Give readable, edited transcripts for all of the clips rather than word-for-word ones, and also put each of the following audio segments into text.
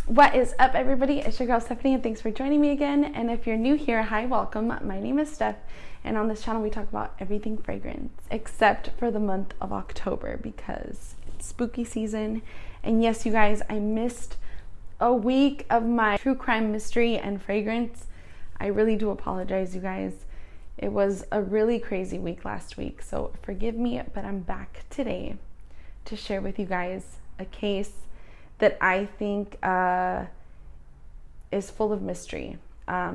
What is up, everybody? It's your girl Stephanie, and thanks for joining me again. And if you're new here, hi, welcome. My name is Steph, and on this channel we talk about everything fragrance except for the month of October because it's spooky season. And yes, you guys, I missed a week of my true crime mystery and fragrance. I really do apologize, you guys. It was a really crazy week last week, so forgive me, but I'm back today to share with you guys a case that I think is full of mystery.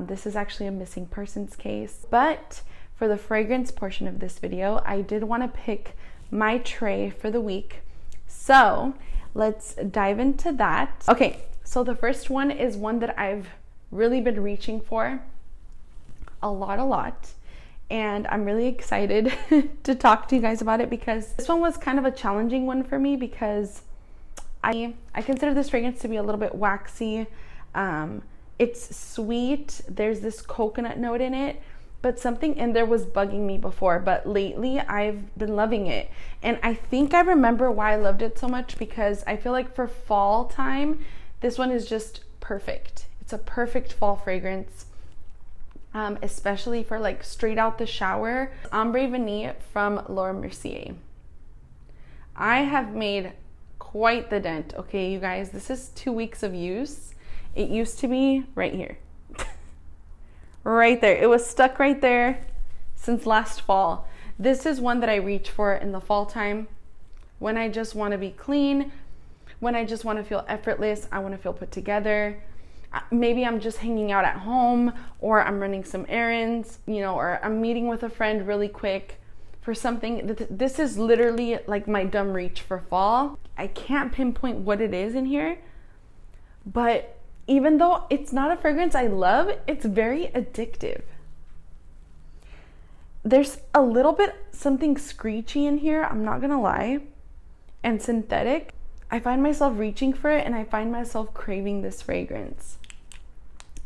This is actually a missing persons case, but for the fragrance portion of this video, I did want to pick my tray for the week. So let's dive into that. Okay, so the first one is one that I've really been reaching for a lot. And I'm really excited to talk to you guys about it because this one was kind of a challenging one for me because I consider this fragrance to be a little bit waxy. It's sweet. There's this coconut note in it, but something in there was bugging me before, but lately I've been loving it. And I think I remember why I loved it so much because I feel like for fall time, this one is just perfect. It's a perfect fall fragrance, especially for like straight out the shower. Ombre Vanille from Laura Mercier. I have made quite the dent, okay, you guys. This is 2 weeks of use. It used to be right here. Right there. It was stuck right there since last fall. This is one that I reach for in the fall time when I just want to be clean, when I just want to feel effortless, I want to feel put together. Maybe I'm just hanging out at home, or I'm running some errands, you know, or I'm meeting with a friend really quick for something. This is literally like my dumb reach for fall. I can't pinpoint what it is in here, but even though it's not a fragrance I love, it's very addictive. There's a little bit something screechy in here, I'm not gonna lie, and synthetic. I find myself reaching for it and I find myself craving this fragrance.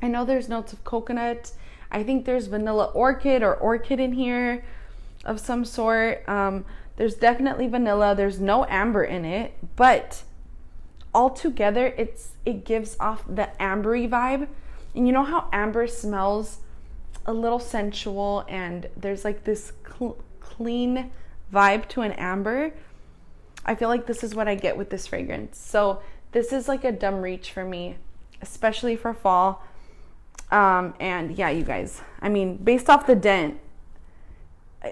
I know there's notes of coconut. I think there's vanilla orchid or orchid in here of some sort. There's definitely vanilla. There's no amber in it, but altogether it gives off the ambery vibe. And you know how amber smells a little sensual and there's like this clean vibe to an amber? I feel like this is what I get with this fragrance. So this is like a dumb reach for me, especially for fall. And yeah, you guys, I mean, based off the dent,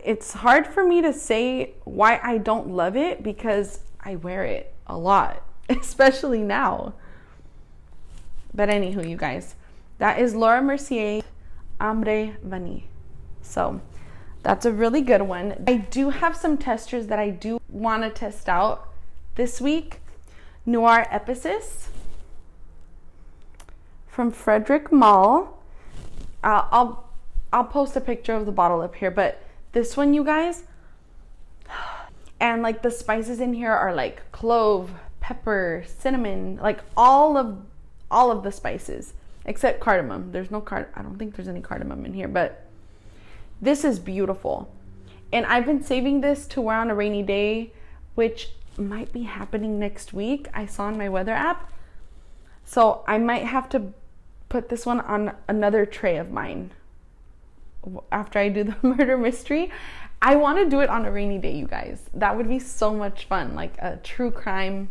it's hard for me to say why I don't love it because I wear it a lot, especially now. But anywho, you guys, that is Laura Mercier Ombre Vanille. So that's a really good one. I do have some testers that I do want to test out this week. Noir Epicus from Frederick Mall. I'll post a picture of the bottle up here, but this one, you guys, and like the spices in here are like clove, pepper, cinnamon, like all of the spices except cardamom. There's no I don't think there's any cardamom in here, but this is beautiful. And I've been saving this to wear on a rainy day, which might be happening next week. I saw in my weather app. So I might have to put this one on another tray of mine after I do the murder mystery. I want to do it on a rainy day, you guys. That would be so much fun. Like a true crime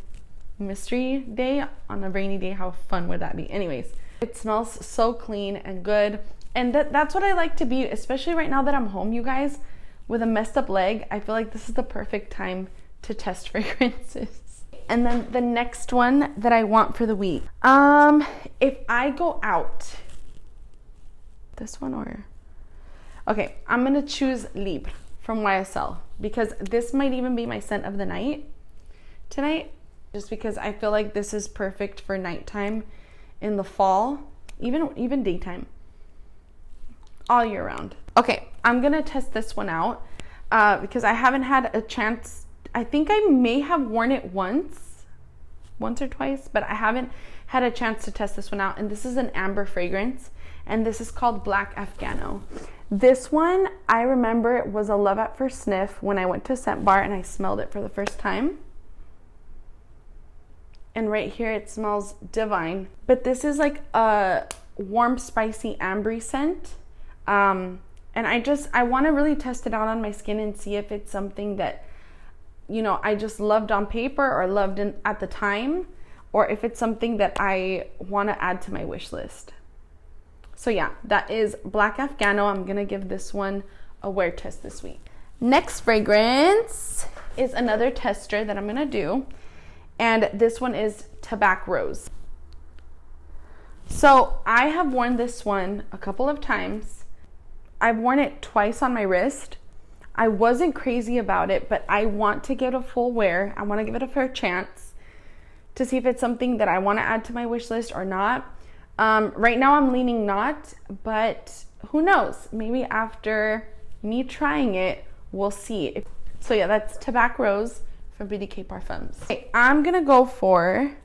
mystery day on a rainy day. How fun would that be? Anyways, it smells so clean and good. And that's what I like to be, especially right now that I'm home, you guys, with a messed up leg. I feel like this is the perfect time to test fragrances. And then the next one that I want for the week. If I go out, this one or... Okay, I'm gonna choose Libre from YSL because this might even be my scent of the night tonight, just because I feel like this is perfect for nighttime in the fall, even daytime, all year round. Okay, I'm gonna test this one out because I haven't had a chance. I think I may have worn it once or twice, but I haven't had a chance to test this one out. And this is an amber fragrance, and this is called Black Afghano. This one, I remember it was a love at first sniff when I went to Scent Bar and I smelled it for the first time. And right here it smells divine. But this is like a warm, spicy, ambery scent. And I want to really test it out on my skin and see if it's something that, you know, I just loved on paper or loved at the time, or if it's something that I want to add to my wish list. So yeah, that is Black Afghano. I'm going to give this one a wear test this week. Next fragrance is another tester that I'm going to do. And this one is Tobacco Rose. So I have worn this one a couple of times. I've worn it twice on my wrist. I wasn't crazy about it, but I want to give it a full wear. I want to give it a fair chance to see if it's something that I want to add to my wish list or not. Right now I'm leaning not, but who knows? Maybe after me trying it, we'll see. So yeah, that's Tobacco Rose from BDK Parfums. Okay, I'm gonna go for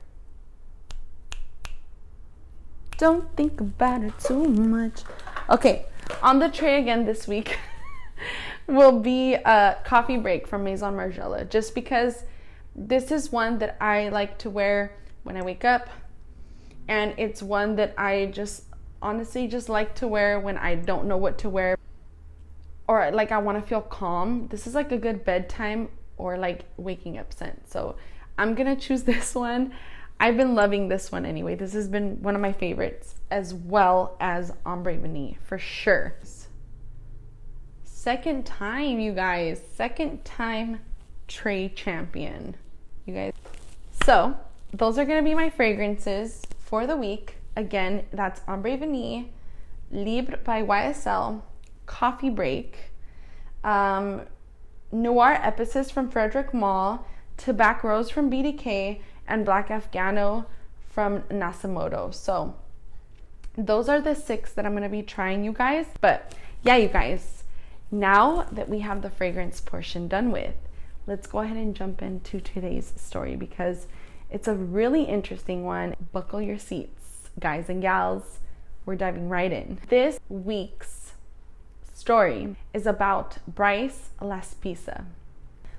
Don't Think About It Too Much. Okay, on the tray again this week will be a Coffee Break from Maison Margiela, just because this is one that I like to wear when I wake up. And it's one that I just honestly just like to wear when I don't know what to wear, or like I want to feel calm. This is like a good bedtime or like waking up scent. So I'm going to choose this one. I've been loving this one anyway. This has been one of my favorites, as well as Ombre Vanille for sure. Second time, you guys. Second time tray champion, you guys. So those are going to be my fragrances for the week. Again, that's Ombre Vanille, Libre by YSL, Coffee Break, Noir Epicis from Frederic Malle, Tobacco Rose from BDK, and Black Afghano from Nasamoto. So those are the 6 that I'm going to be trying, you guys. But yeah, you guys, now that we have the fragrance portion done with, let's go ahead and jump into today's story, because it's a really interesting one. Buckle your seats, guys and gals. We're diving right in. This week's story is about Bryce Laspisa.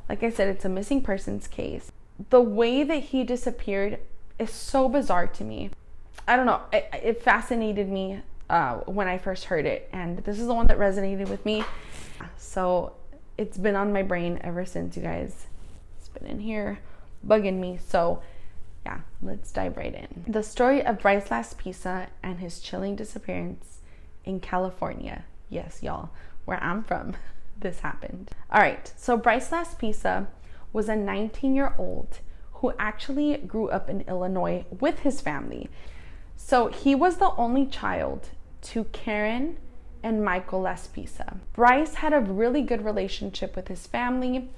Like I said, it's a missing persons case. The way that he disappeared is so bizarre to me. I don't know. It fascinated me when I first heard it. And this is the one that resonated with me. So it's been on my brain ever since, you guys. It's been in here bugging me. So yeah, let's dive right in. The story of Bryce Laspisa and his chilling disappearance in California. Yes, y'all, where I'm from, this happened. All right, so Bryce Laspisa was a 19-year-old who actually grew up in Illinois with his family. So he was the only child to Karen and Michael Laspisa. Bryce had a really good relationship with his family.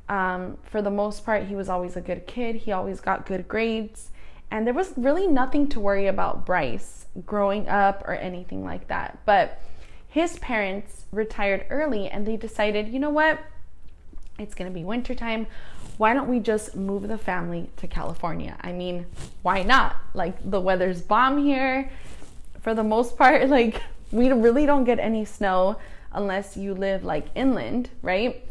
For the most part, he was always a good kid. He always got good grades. And there was really nothing to worry about Bryce growing up or anything like that. But his parents retired early and they decided, you know what? It's going to be wintertime. Why don't we just move the family to California? I mean, why not? Like, the weather's bomb here. For the most part, like, we really don't get any snow unless you live like inland, right?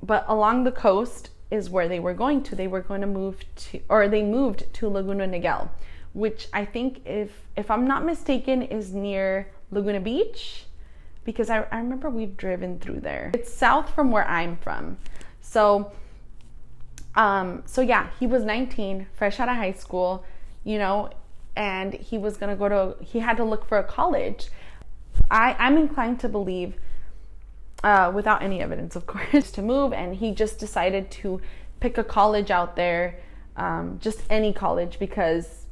But along the coast is where they were going to. They were going to move to, or they moved to Laguna Niguel, which I think, if I'm not mistaken, is near Laguna Beach, because I remember we've driven through there. It's south from where I'm from. So yeah, he was 19, fresh out of high school, you know, and he was going to he had to look for a college. I'm inclined to believe, without any evidence, of course, to move, and he just decided to pick a college out there, just any college, because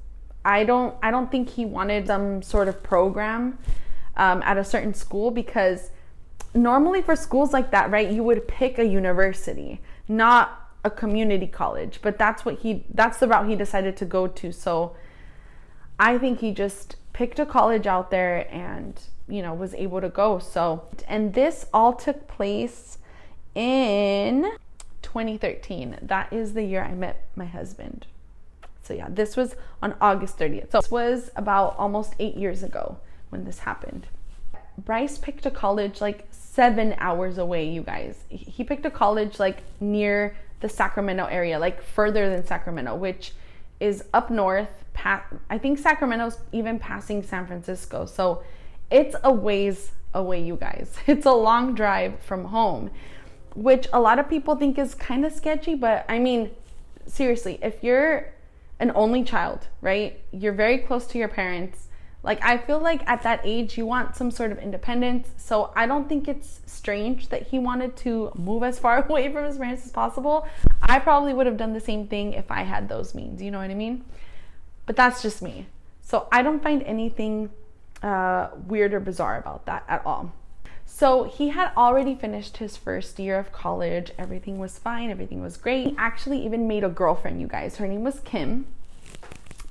I don't think he wanted some sort of program at a certain school, because normally for schools like that, right, you would pick a university, not a community college, but that's the route he decided to go to. So I think he just picked a college out there and, you know, was able to go. So, and this all took place in 2013. That is the year I met my husband. So yeah, this was on August 30th. So this was about almost 8 years ago when this happened. Bryce picked a college like 7 hours away, you guys. He picked a college like near the Sacramento area, like further than Sacramento, which is up north. I think Sacramento's even passing San Francisco. So it's a ways away, you guys. It's a long drive from home, which a lot of people think is kind of sketchy. But I mean, seriously, if you're an only child, right? You're very close to your parents. Like, I feel like at that age, you want some sort of independence. So I don't think it's strange that he wanted to move as far away from his parents as possible. I probably would have done the same thing if I had those means, you know what I mean? But that's just me. So I don't find anything weird or bizarre about that at all. So he had already finished his first year of college. Everything was fine. Everything was great. He actually even made a girlfriend, you guys. Her name was Kim.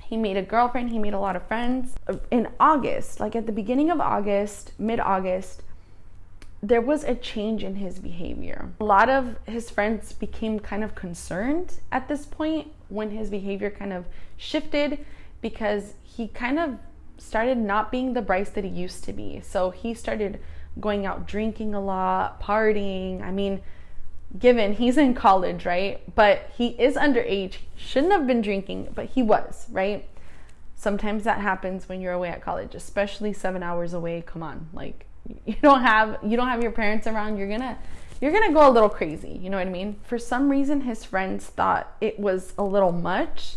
He made a girlfriend. He made a lot of friends. In August, like at the beginning of August, mid-August, there was a change in his behavior. A lot of his friends became kind of concerned at this point when his behavior kind of shifted, because he kind of started not being the Bryce that he used to be. So he started going out drinking a lot, partying. I mean, given he's in college, right? But he is underage. Shouldn't have been drinking, but he was, right? Sometimes that happens when you're away at college, especially 7 hours away. Come on, like you don't have your parents around. You're gonna go a little crazy. You know what I mean? For some reason, his friends thought it was a little much,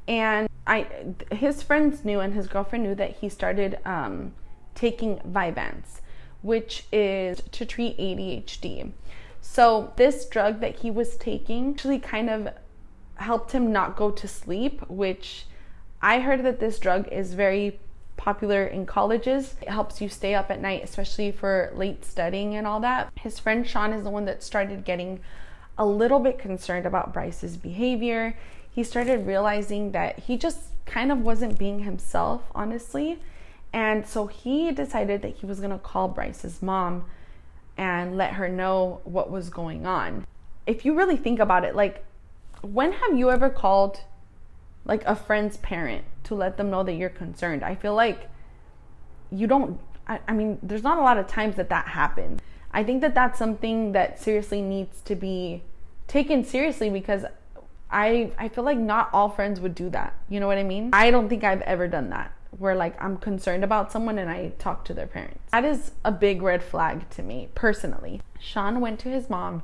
and his friends knew, and his girlfriend knew, that he started taking Vyvanse, which is to treat ADHD. So this drug that he was taking actually kind of helped him not go to sleep, which I heard that this drug is very popular in colleges. It helps you stay up at night, especially for late studying and all that. His friend Sean is the one that started getting a little bit concerned about Bryce's behavior. He started realizing that he just kind of wasn't being himself, honestly. And so he decided that he was going to call Bryce's mom and let her know what was going on. If you really think about it, like, when have you ever called like a friend's parent to let them know that you're concerned? I feel like you don't, I mean, there's not a lot of times that happens. I think that that's something that seriously needs to be taken seriously, because I feel like not all friends would do that. You know what I mean? I don't think I've ever done that, where like I'm concerned about someone and I talk to their parents. That is a big red flag to me personally. Sean went to his mom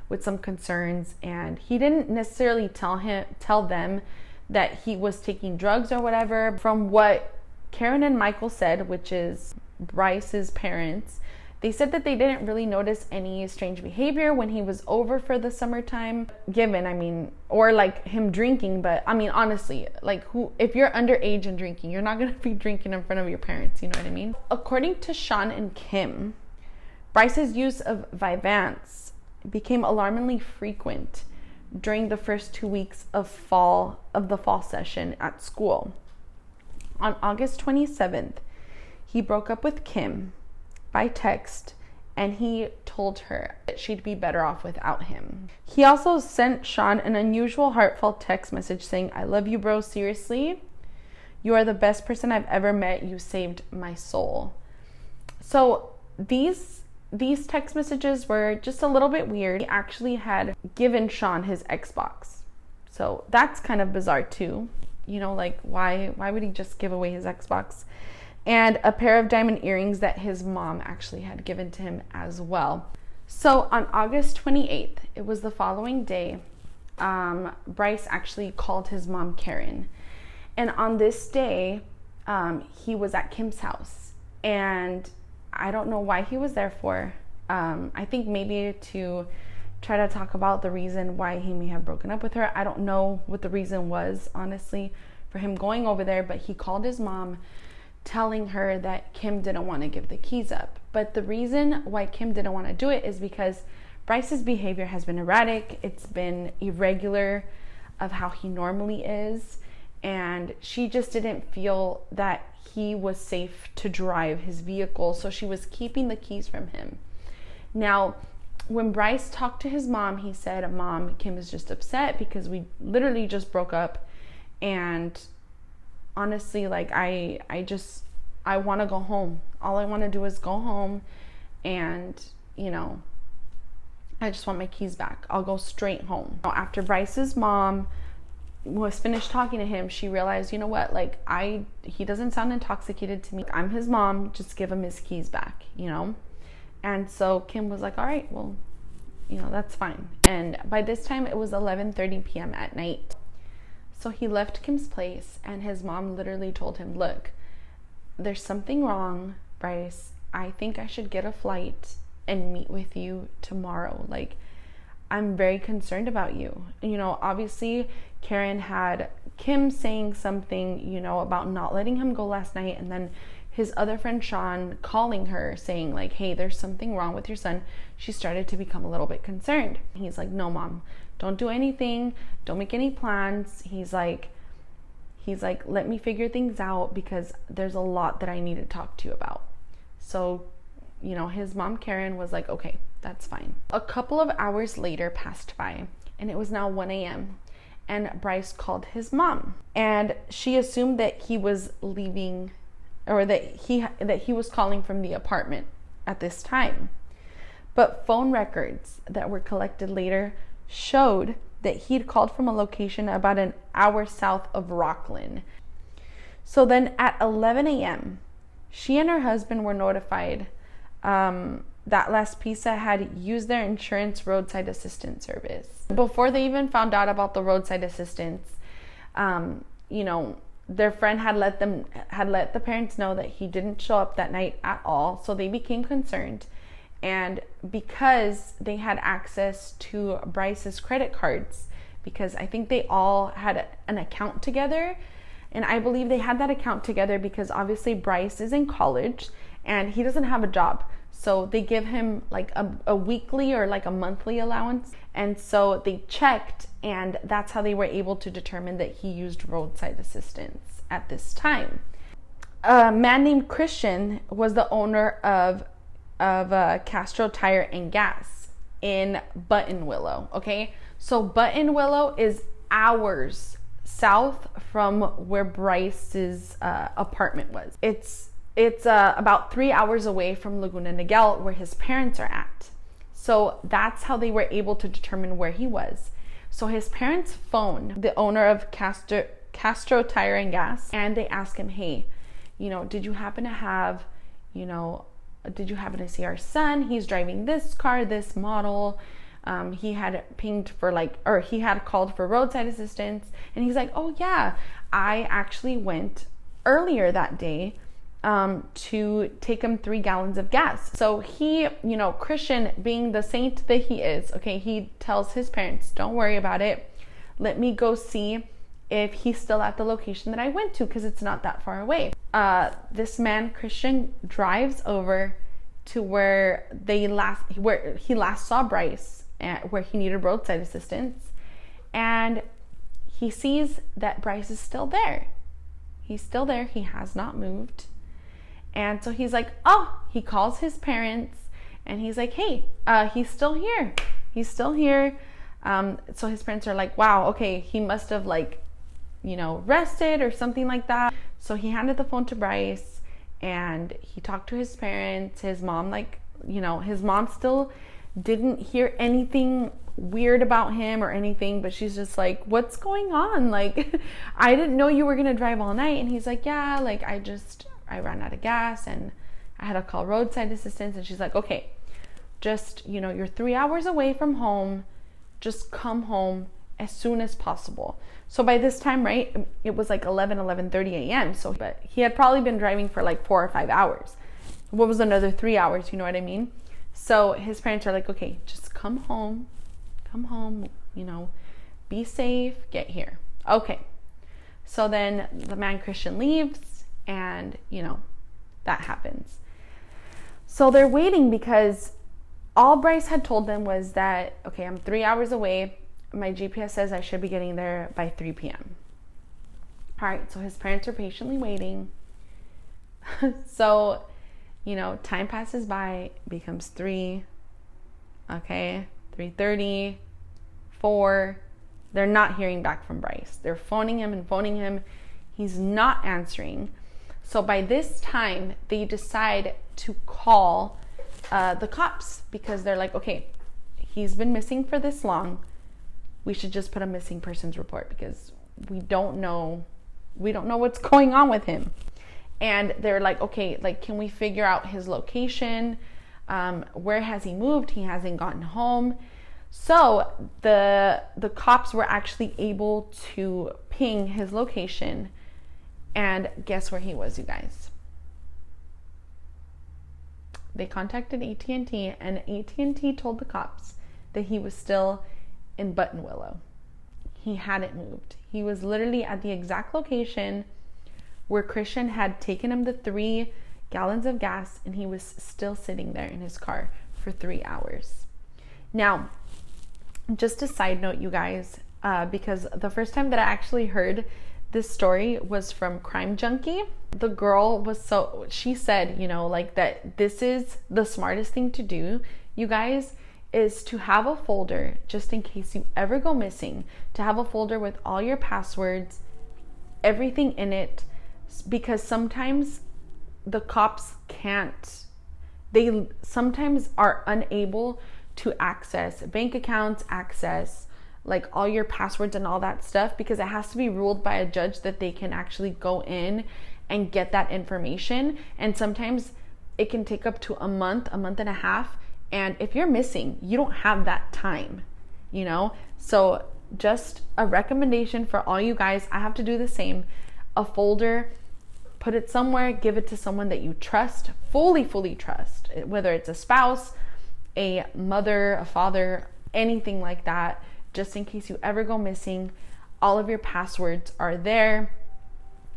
with some concerns, and he didn't necessarily tell them that he was taking drugs or whatever. From what Karen and Michael said, which is Bryce's parents, they said that they didn't really notice any strange behavior when he was over for the summertime, or like him drinking. But I mean, honestly, like, if you're underage and drinking, you're not going to be drinking in front of your parents. You know what I mean? According to Sean and Kim, Bryce's use of Vyvanse became alarmingly frequent during the first 2 weeks of the fall session at school. On August 27th, he broke up with Kim by text, and he told her that she'd be better off without him. He also sent Sean an unusual heartfelt text message saying, "I love you, bro, seriously. You are the best person I've ever met. You saved my soul." So these text messages were just a little bit weird. He actually had given Sean his Xbox. So that's kind of bizarre too. You know, like, why would he just give away his Xbox? And a pair of diamond earrings that his mom actually had given to him as well. So on August 28th, it was the following day, Bryce actually called his mom, Karen. And on this day, he was at Kim's house. And I don't know why he was there for. I think maybe to try to talk about the reason why he may have broken up with her. I don't know what the reason was, honestly, for him going over there. But he called his mom, telling her that Kim didn't want to give the keys up. But the reason why Kim didn't want to do it is because Bryce's behavior has been erratic. It's been irregular of how he normally is. And she just didn't feel that he was safe to drive his vehicle. So she was keeping the keys from him. Now, when Bryce talked to his mom, he said, "Mom, Kim is just upset because we literally just broke up. And honestly, like, I want to go home. All I want to do is go home, and, you know, I just want my keys back. I'll go straight home." After Bryce's mom was finished talking to him, she realized, you know what, like, he doesn't sound intoxicated to me. I'm his mom, just give him his keys back, you know? And so Kim was like, all right, well, you know, that's fine. And by this time it was 11:30 p.m. at night. So he left Kim's place, and his mom literally told him, look, there's something wrong, Bryce. I think I should get a flight and meet with you tomorrow. Like, I'm very concerned about you. You know, obviously Karen had Kim saying something, you know, about not letting him go last night, and then his other friend Sean calling her saying like, hey, there's something wrong with your son. She started to become a little bit concerned. He's like, no, Mom, don't do anything. Don't make any plans. He's like, let me figure things out, because there's a lot that I need to talk to you about. So, you know, his mom, Karen, was like, okay, that's fine. A couple of hours later passed by, and it was now 1 a.m. and Bryce called his mom, and she assumed that he was leaving, or that he was calling from the apartment at this time. But phone records that were collected later showed that he'd called from a location about an hour south of Rockland. So then at 11 a.m., she and her husband were notified that Laspisa had used their insurance roadside assistance service. Before they even found out about the roadside assistance, you know, their friend had let the parents know that he didn't show up that night at all. So they became concerned. And because they had access to Bryce's credit cards, because I think they all had an account together, and I believe they had that account together because obviously Bryce is in college and he doesn't have a job. So they give him like a weekly or like a monthly allowance. And so they checked, and that's how they were able to determine that he used roadside assistance at this time. A man named Christian was the owner of Castro Tire and Gas in Buttonwillow. Okay, so Buttonwillow is hours south from where Bryce's apartment was. It's about 3 hours away from Laguna Niguel, where his parents are at. So that's how they were able to determine where he was. So his parents phoned the owner of Castro Tire and Gas, and they asked him, hey, you know, did you happen to see our son? He's driving this car, this model. He had pinged for he had called for roadside assistance. And he's like, oh yeah, I actually went earlier that day to take him 3 gallons of gas. So he, you know, Christian, being the saint that he is, okay, he tells his parents, don't worry about it. Let me go see if he's still at the location that I went to, because it's not that far away. This man, Christian, drives over to where he last saw Bryce, where he needed roadside assistance, and he sees that Bryce is still there. He's still there. He has not moved. And so he's like, oh, he calls his parents, and he's like, hey, he's still here. He's still here. So his parents are like, wow, okay, he must have rested or something like that. So he handed the phone to Bryce, and he talked to his parents. His mom, his mom still didn't hear anything weird about him or anything, but she's just like, what's going on? Like, I didn't know you were gonna drive all night. And he's like, yeah, like I ran out of gas and I had to call roadside assistance. And she's like, okay, just, you're 3 hours away from home. Just come home as soon as possible. So by this time, right, it was like 11:30 a.m. So, but he had probably been driving for like 4 or 5 hours. What was another 3 hours? You know what I mean? So his parents are like, okay, just come home, be safe, get here. Okay. So then the man Christian leaves, and that happens. So they're waiting because all Bryce had told them was that, okay, I'm 3 hours away. My GPS says I should be getting there by 3 p.m. All right, so his parents are patiently waiting. So, time passes by, becomes 3, okay, 3:30, 4. They're not hearing back from Bryce. They're phoning him. He's not answering. So by this time, they decide to call the cops, because they're like, okay, he's been missing for this long. We should just put a missing persons report, because we don't know what's going on with him. And they're like, okay, like, can we figure out his location? Where has he moved? He hasn't gotten home. So the cops were actually able to ping his location, and guess where he was, you guys? They contacted AT&T, and AT&T told the cops that he was still in Buttonwillow. He hadn't moved. He was literally at the exact location where Christian had taken him the 3 gallons of gas, and he was still sitting there in his car for 3 hours. Now, just a side note, you guys, because the first time that I actually heard this story was from Crime Junkie. The girl was she said, you know, like, that this is the smartest thing to do, you guys, is to have a folder just in case you ever go missing, to have a folder with all your passwords, everything in it, because sometimes the cops they sometimes are unable to access bank accounts, access like all your passwords and all that stuff, because it has to be ruled by a judge that they can actually go in and get that information. And sometimes it can take up to a month and a half. And if you're missing, you don't have that time, you know? So just a recommendation for all you guys, I have to do the same. A folder, put it somewhere, give it to someone that you trust, fully trust, whether it's a spouse, a mother, a father, anything like that, just in case you ever go missing. All of your passwords are there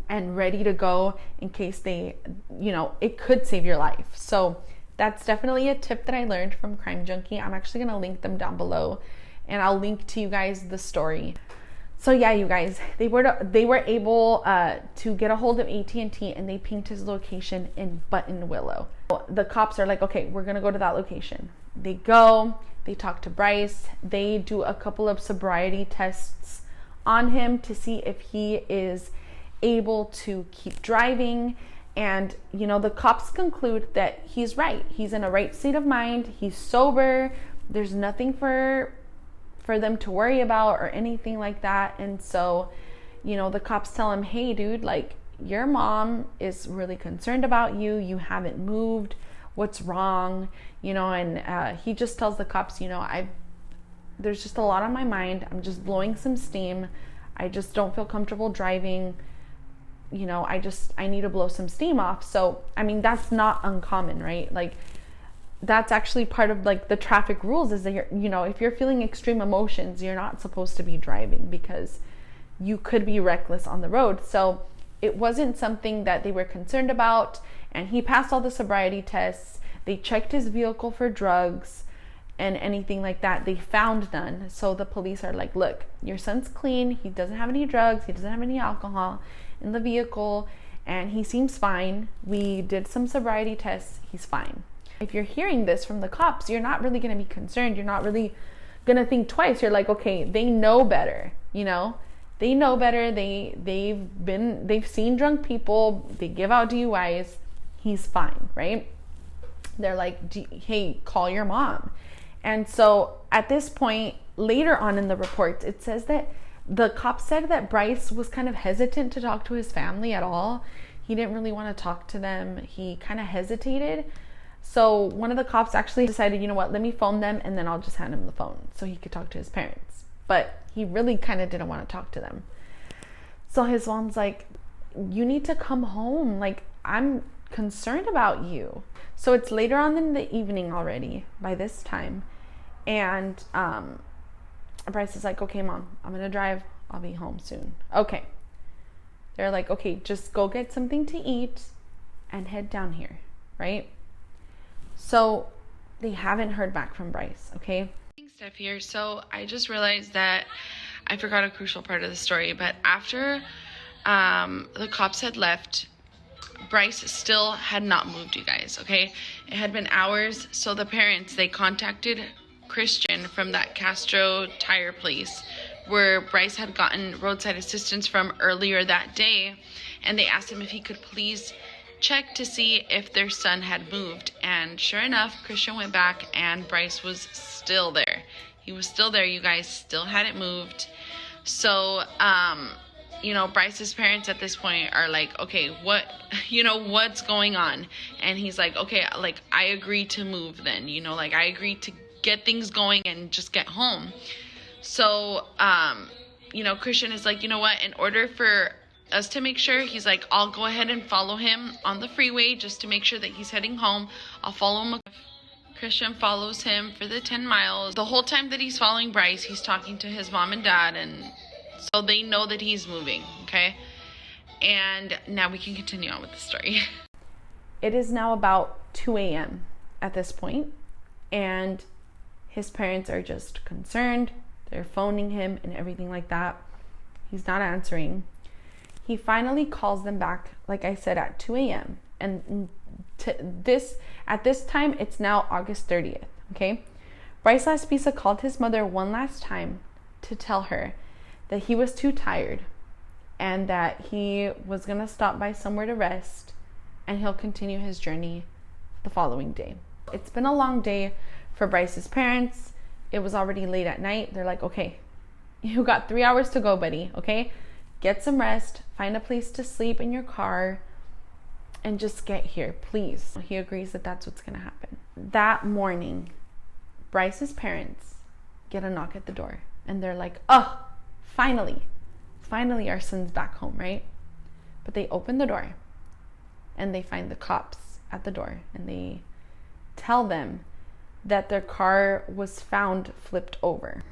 and ready to go in case they, you know, it could save your life. So that's definitely a tip that I learned from Crime Junkie. I'm actually going to link them down below, and I'll link to you guys the story. So yeah, you guys, they were able to get a hold of AT&T, and they pinged his location in Buttonwillow. The cops are like, okay, we're going to go to that location. They go, they talk to Bryce, they do a couple of sobriety tests on him to see if he is able to keep driving. And, you know, the cops conclude that he's right. He's in a right state of mind. He's sober. There's nothing for them to worry about or anything like that. And so, you know, the cops tell him, hey, dude, like, your mom is really concerned about you. You haven't moved. What's wrong? You know, and he just tells the cops, you know, there's just a lot on my mind. I'm just blowing some steam. I just don't feel comfortable driving. You know, I need to blow some steam off. So, I mean, that's not uncommon, right? Like, that's actually part of like the traffic rules, is that you're, you know, if you're feeling extreme emotions, you're not supposed to be driving because you could be reckless on the road. So it wasn't something that they were concerned about. And he passed all the sobriety tests. They checked his vehicle for drugs and anything like that. They found none. So the police are like, look, your son's clean. He doesn't have any drugs. He doesn't have any alcohol in the vehicle, and he seems fine. We did some sobriety tests. He's fine. If you're hearing this from the cops, you're not really going to be concerned. You're not really going to think twice. You're like, okay, they know better, you know? They know better. They've seen drunk people. They give out DUIs. He's fine, right? They're like, hey, call your mom. And so at this point, later on in the reports, it says that the cops said that Bryce was kind of hesitant to talk to his family at all. He didn't really want to talk to them. He kind of hesitated. So one of the cops actually decided, you know what, let me phone them and then I'll just hand him the phone so he could talk to his parents. But he really kind of didn't want to talk to them. So his mom's like, you need to come home. Like, I'm concerned about you. So it's later on in the evening already by this time. And Bryce is like, okay, mom, I'm going to drive. I'll be home soon. Okay. They're like, okay, just go get something to eat and head down here, right? So they haven't heard back from Bryce, okay? Steph here. So I just realized that I forgot a crucial part of the story, but after the cops had left, Bryce still had not moved, you guys, okay? It had been hours, so the parents, they contacted Christian from that Castro tire place where Bryce had gotten roadside assistance from earlier that day, and they asked him if he could please check to see if their son had moved. And sure enough, Christian went back and Bryce was still there. He was still there, you guys, still hadn't moved. So Bryce's parents at this point are like, okay, what's going on? And he's like, okay, like, I agree to move then, like, I agree to get things going and just get home. So, Christian is like, you know what, in order for us to make sure, he's like, I'll go ahead and follow him on the freeway just to make sure that he's heading home. I'll follow him. Christian follows him for the 10 miles. The whole time that he's following Bryce, he's talking to his mom and dad, and so they know that he's moving, okay? And now we can continue on with the story. It is now about 2 a.m. at this point, and his parents are just concerned. They're phoning him and everything like that. He's not answering. He finally calls them back, like I said, at 2 a.m. And at this time, it's now August 30th, okay? Bryce Laspisa called his mother one last time to tell her that he was too tired and that he was going to stop by somewhere to rest, and he'll continue his journey the following day. It's been a long day for Bryce's parents. It was already late at night. They're like, okay, you got 3 hours to go, buddy, okay? Get some rest, find a place to sleep in your car, and just get here, please. He agrees that that's what's going to happen. That morning, Bryce's parents get a knock at the door, and they're like, oh, finally our son's back home, right? But they open the door and they find the cops at the door, and they tell them that their car was found flipped over.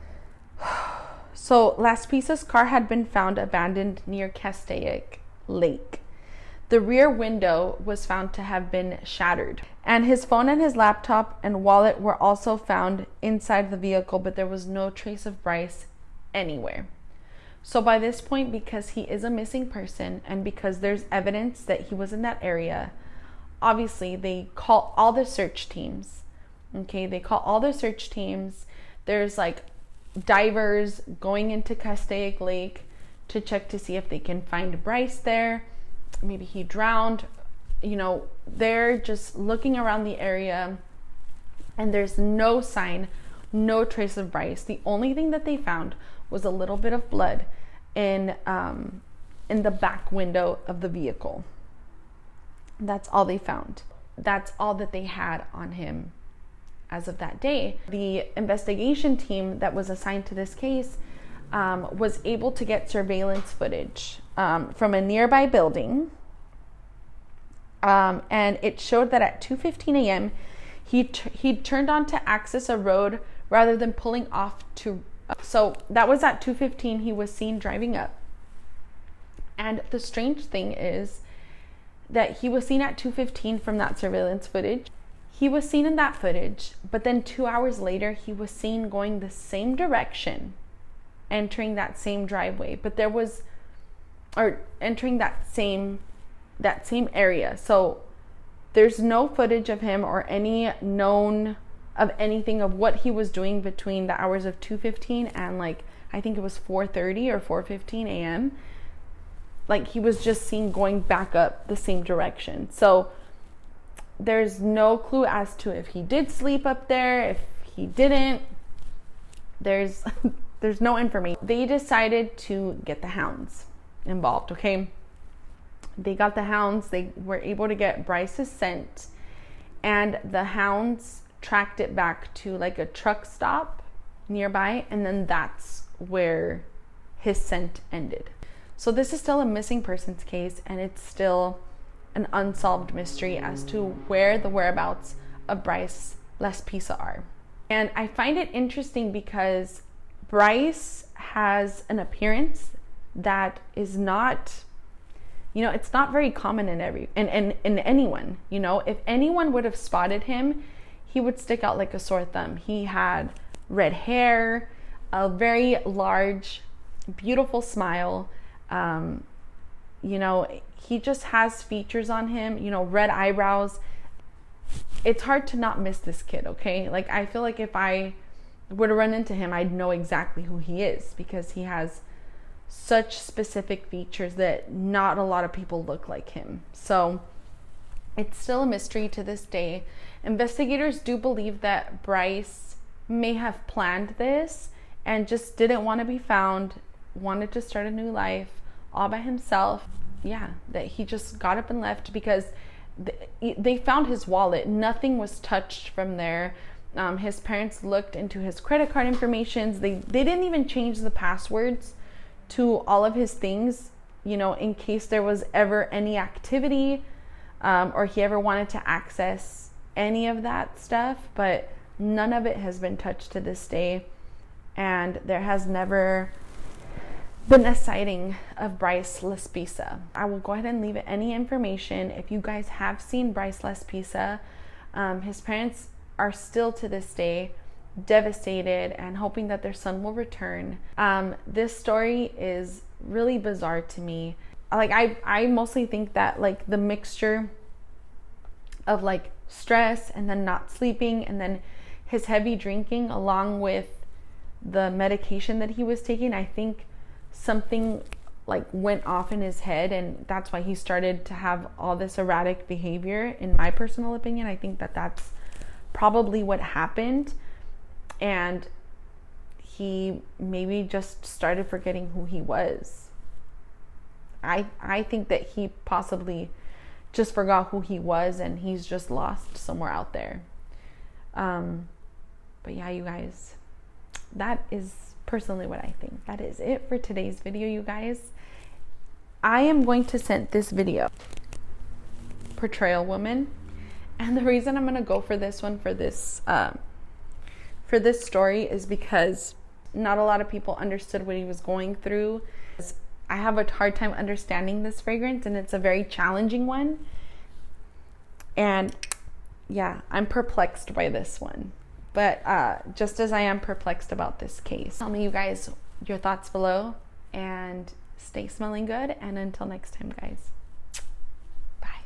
So Laspisa's car had been found abandoned near Castaic Lake. The rear window was found to have been shattered, and his phone and his laptop and wallet were also found inside the vehicle, but there was no trace of Bryce anywhere. So by this point, because he is a missing person and because there's evidence that he was in that area, obviously they call all the search teams. Okay, they call all the search teams. There's like divers going into Castaic Lake to check to see if they can find Bryce there. Maybe he drowned. They're just looking around the area, and there's no sign, no trace of Bryce. The only thing that they found was a little bit of blood in the back window of the vehicle. That's all they found. That's all that they had on him as of that day. The investigation team that was assigned to this case was able to get surveillance footage from a nearby building, and it showed that at 2:15 a.m. he turned on to access a road rather than pulling off to. So that was at 2:15. He was seen driving up, and the strange thing is that he was seen at 2:15 from that surveillance footage. He was seen in that footage, but then 2 hours later, he was seen going the same direction, entering that same driveway, entering that same area. So there's no footage of him or any known of anything of what he was doing between the hours of 2:15 and I think it was 4:30 or 4:15 a.m. He was just seen going back up the same direction. So there's no clue as to if he did sleep up there, if he didn't. There's no information. They decided to get the hounds involved, okay? They got the hounds. They were able to get Bryce's scent, and the hounds tracked it back to a truck stop nearby, and then that's where his scent ended. So this is still a missing persons case, and it's still an unsolved mystery as to where the whereabouts of Bryce Laspisa are. And I find it interesting because Bryce has an appearance that is not, it's not very common in anyone. If anyone would have spotted him, he would stick out like a sore thumb. He had red hair, a very large, beautiful smile. He just has features on him, red eyebrows. It's hard to not miss this kid, okay? I feel like if I were to run into him, I'd know exactly who he is because he has such specific features that not a lot of people look like him. So it's still a mystery to this day. Investigators do believe that Bryce may have planned this and just didn't want to be found, wanted to start a new life, all by himself. Yeah, that he just got up and left because they found his wallet. Nothing was touched from there. His parents looked into his credit card information. They didn't even change the passwords to all of his things, you know, in case there was ever any activity or he ever wanted to access any of that stuff. But none of it has been touched to this day. And there has never been a sighting of Bryce Laspisa. I will go ahead and leave any information. If you guys have seen Bryce Laspisa, his parents are still to this day devastated and hoping that their son will return. This story is really bizarre to me. Like I mostly think that like the mixture of like stress and then not sleeping and then his heavy drinking along with the medication that he was taking, I think something like went off in his head, and that's why he started to have all this erratic behavior. In my personal opinion, I think that that's probably what happened, and he maybe just started forgetting who he was. I think that he possibly just forgot who he was and he's just lost somewhere out there. But yeah, you guys, that is personally what I think. That is it for today's video, you guys. I am going to send this video, Portrayal Woman, and the reason I'm going to go for this one for this story is because not a lot of people understood what he was going through. I have a hard time understanding this fragrance, and it's a very challenging one. And yeah, I'm perplexed by this one. But just as I am perplexed about this case. Tell me, you guys, your thoughts below, and stay smelling good. And until next time, guys.